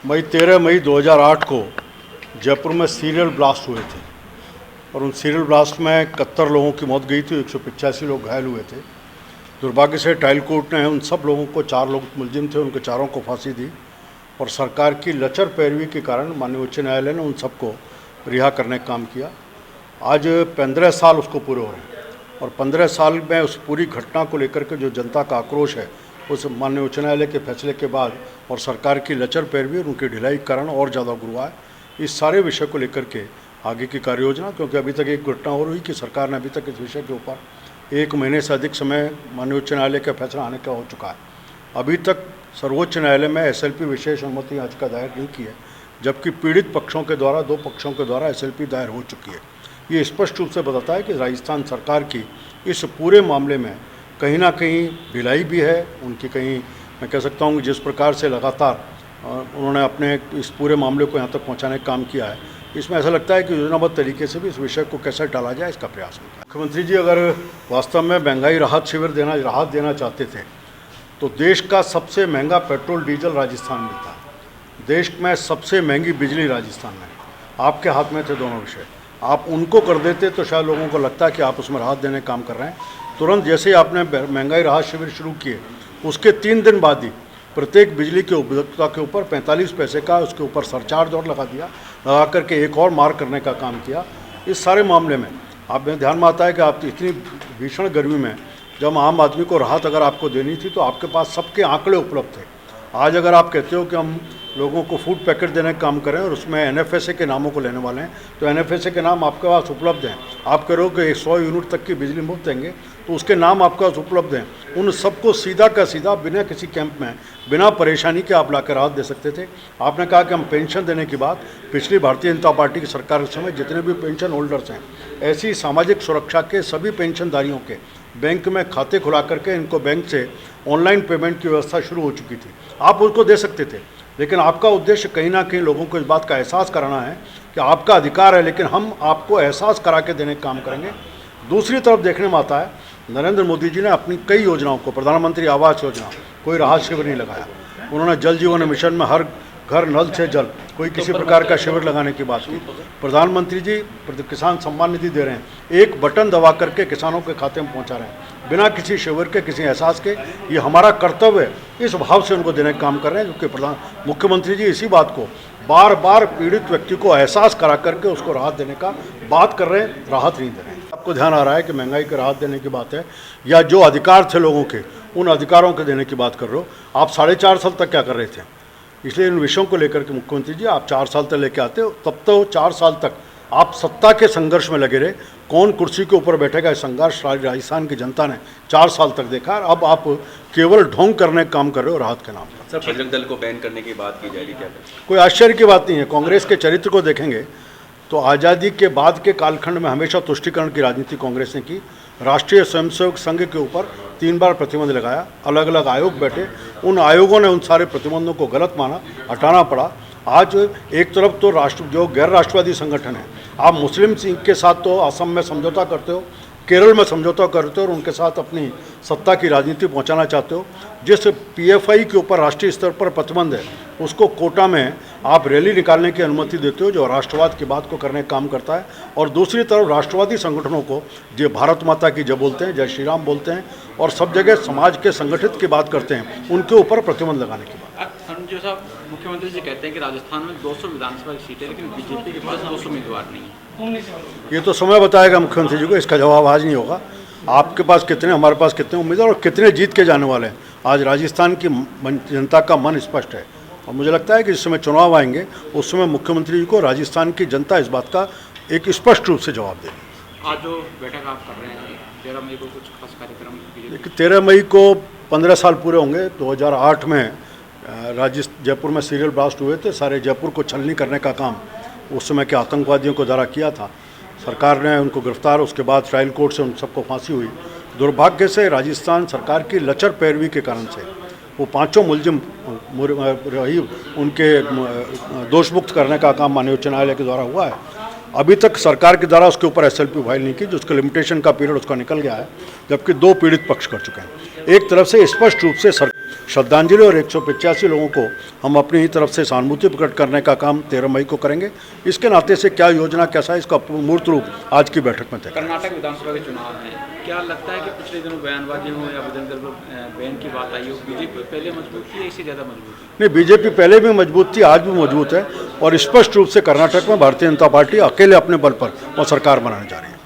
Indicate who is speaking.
Speaker 1: मई 13 मई 2008 को जयपुर में serial blast हुए थे और उन सीरियल ब्लास्ट में 71 लोगों की मौत गई थी, 185 लोग घायल हुए थे। दुर्भाग्य से ट्रायल कोर्ट ने उन सब लोगों को, 4 लोग मुलजिम थे, उनके चारों को फांसी दी और सरकार की लचर पैरवी के कारण माननीय उच्च न्यायालय ने उन सबको रिहा करने का काम किया। आज 15 साल उसको पूरे हो रहे हैं और 15 साल में उस पूरी घटना को लेकर के जो जनता का आक्रोश है, उस माननीय उच्च न्यायालय के फैसले के बाद और सरकार की लचर पैरवी और उनकी ढिलाई के कारण और ज़्यादा गुरुआ है। इस सारे विषय को लेकर के आगे की कार्य योजना, क्योंकि अभी तक एक घटना और हुई कि सरकार ने अभी तक इस विषय के ऊपर 1 महीने से अधिक समय माननीय उच्च न्यायालय का फैसला आने का हो चुका है। अभी तक सर्वोच्च न्यायालय में SLP विशेष अनुमति याचिका दायर नहीं की है, जबकि पीड़ित पक्षों के द्वारा, 2 पक्षों के द्वारा SLP दायर हो चुकी है। ये स्पष्ट रूप से बताता है कि राजस्थान सरकार की इस पूरे मामले में कहीं ना कहीं ढिलाई भी है उनकी। कहीं मैं कह सकता हूँ जिस प्रकार से लगातार उन्होंने अपने इस पूरे मामले को यहाँ तक पहुँचाने का काम किया है, इसमें ऐसा लगता है कि योजनाबद्ध तरीके से भी इस विषय को कैसे टाला जाए, इसका प्रयास होगा। मुख्यमंत्री जी अगर वास्तव में महंगाई राहत शिविर राहत देना चाहते थे तो देश का सबसे महंगा पेट्रोल डीजल राजस्थान में था, देश में सबसे महंगी बिजली राजस्थान में, आपके हाथ में थे दोनों विषय। आप उनको कर देते तो शायद लोगों को लगता है कि आप उसमें राहत देने का काम कर रहे हैं। तुरंत जैसे ही आपने महंगाई राहत शिविर शुरू किए, उसके 3 दिन बाद ही प्रत्येक बिजली के उपभोक्ता के ऊपर 45 पैसे का उसके ऊपर सरचार्ज और लगा दिया, लगा करके एक और मार करने का काम किया। इस सारे मामले में आप में ध्यान में आता है कि आप इतनी भीषण गर्मी में जब आम आदमी को राहत अगर आपको देनी थी तो आपके पास सबके आंकड़े उपलब्ध थे। आज अगर आप कहते हो कि हम लोगों को फूड पैकेट देने का काम करें और उसमें NFSA के नामों को लेने वाले हैं, तो NFSA के नाम आपके पास उपलब्ध हैं। आप कह रहे हो कि 100 यूनिट तक की बिजली मुफ्त देंगे, तो उसके नाम आपके पास उपलब्ध हैं। उन सबको सीधा का सीधा बिना किसी कैंप में, बिना परेशानी के आप लाकर राहत दे सकते थे। आपने कहा कि हम पेंशन देने की बात, पिछली भारतीय जनता पार्टी की सरकार के समय जितने भी पेंशन होल्डर्स हैं, ऐसी सामाजिक सुरक्षा के सभी पेंशनधारियों के बैंक में खाते खुला करके इनको बैंक से ऑनलाइन पेमेंट की व्यवस्था शुरू हो चुकी थी। आप उसको दे सकते थे, लेकिन आपका उद्देश्य कहीं ना कहीं लोगों को इस बात का एहसास कराना है कि आपका अधिकार है, लेकिन हम आपको एहसास करा के देने का काम करेंगे। दूसरी तरफ देखने में आता है, नरेंद्र मोदी जी ने अपनी कई योजनाओं को, प्रधानमंत्री आवास योजना, कोई राहत शिविर नहीं लगाया। उन्होंने जल जीवन मिशन में हर घर नल से जल, कोई किसी प्रकार का शिविर लगाने की बात की। प्रधानमंत्री जी किसान सम्मान निधि दे रहे हैं, एक बटन दबा करके किसानों के खाते में पहुंचा रहे हैं, बिना किसी शिविर के, किसी एहसास के। ये हमारा कर्तव्य है, इस भाव से उनको देने का काम कर रहे हैं, क्योंकि मुख्यमंत्री जी इसी बात को बार बार पीड़ित व्यक्ति को एहसास करा करके उसको राहत देने का बात कर रहे हैं, राहत नहीं दे रहे हैं। आपको ध्यान आ रहा है कि महंगाई की राहत देने की बात है या जो अधिकार थे लोगों के, उन अधिकारों के देने की बात कर रहे हो। आप 4.5 साल तक क्या कर रहे थे? इसलिए इन विषयों को लेकर के मुख्यमंत्री जी आप 4 साल तक लेके आते हो, तब तो 4 साल तक आप सत्ता के संघर्ष में लगे रहे। कौन कुर्सी के ऊपर बैठेगा, इस संघर्ष राजस्थान की जनता ने 4 साल तक देखा। अब आप केवल ढोंग करने का काम कर रहे हो राहत के नाम पर।
Speaker 2: सर, बजरंग दल को बैन करने की बात की जाएगी क्या?
Speaker 1: कोई आश्चर्य की बात नहीं है। कांग्रेस के चरित्र को देखेंगे तो आज़ादी के बाद के कालखंड में हमेशा तुष्टीकरण की राजनीति कांग्रेस ने की। राष्ट्रीय स्वयंसेवक संघ के ऊपर 3 बार प्रतिबंध लगाया, अलग अलग आयोग बैठे, उन आयोगों ने उन सारे प्रतिबंधों को गलत माना, हटाना पड़ा। आज एक तरफ तो जो गैर राष्ट्रवादी संगठन है, आप मुस्लिम के साथ तो असम में समझौता करते हो, केरल में समझौता करते हो और उनके साथ अपनी सत्ता की राजनीति पहुंचाना चाहते हो। जिस PFI के ऊपर राष्ट्रीय स्तर पर प्रतिबंध है, उसको कोटा में आप रैली निकालने की अनुमति देते हो, जो राष्ट्रवाद की बात को करने का काम करता है। और दूसरी तरफ राष्ट्रवादी संगठनों को जो भारत माता की जय बोलते हैं, जय श्री राम बोलते हैं और सब जगह समाज के संगठित की बात करते हैं, उनके ऊपर प्रतिबंध लगाने की बात।
Speaker 3: जो साहब, मुख्यमंत्री जी कहते हैं कि राजस्थान में 200 विधानसभा सीटें, लेकिन बीजेपी के पास 200 उम्मीदवार नहीं है।
Speaker 1: ये तो समय बताएगा मुख्यमंत्री जी को, इसका जवाब आज नहीं होगा। आपके पास कितने, हमारे पास कितने उम्मीदवार और कितने जीत के जाने वाले हैं, आज राजस्थान की जनता का मन स्पष्ट है। और मुझे लगता है कि जिस समय चुनाव आएंगे उस समय मुख्यमंत्री जी को राजस्थान की जनता इस बात का एक स्पष्ट रूप से जवाब देगी।
Speaker 3: आज जो बैठक आप कर रहे हैं 13 मई को, कुछ खास कार्यक्रम?
Speaker 1: देखिए, 13 मई को 15 साल पूरे होंगे। 2008 में जयपुर में सीरियल ब्लास्ट हुए थे, सारे जयपुर को छलनी करने का काम उस समय के आतंकवादियों को द्वारा किया था। सरकार ने उनको गिरफ्तार, उसके बाद ट्रायल कोर्ट से उन सबको फांसी हुई। दुर्भाग्य से राजस्थान सरकार की लचर पैरवी के कारण से वो 5 मुलजिम रही, उनके दोषमुक्त करने का काम माननीय उच्च न्यायालय के द्वारा हुआ है। अभी तक सरकार के द्वारा उसके ऊपर SLP फाइल नहीं की, जो उसका लिमिटेशन का पीरियड उसका निकल गया है, जबकि 2 पीड़ित पक्ष कर चुके हैं। एक तरफ से स्पष्ट रूप से श्रद्धांजलि और 185 लोगों को हम अपनी ही तरफ से सहानुभूति प्रकट करने का काम 13 मई को करेंगे। इसके नाते से क्या योजना कैसा है, इसका मूर्त रूप आज की बैठक में तय।
Speaker 3: कर्नाटक विधानसभा के चुनाव में क्या लगता है कि पिछले दिनों बयानबाजी हो या विधानसभा में बैन की बात आई हो, बीजेपी पहले मजबूत थी या इससे ज़्यादा मजबूत थी?
Speaker 1: नहीं, बीजेपी पहले भी मजबूत थी, आज भी मजबूत है और स्पष्ट रूप से कर्नाटक में भारतीय जनता पार्टी अकेले अपने बल पर वो सरकार बनाने जा रही है।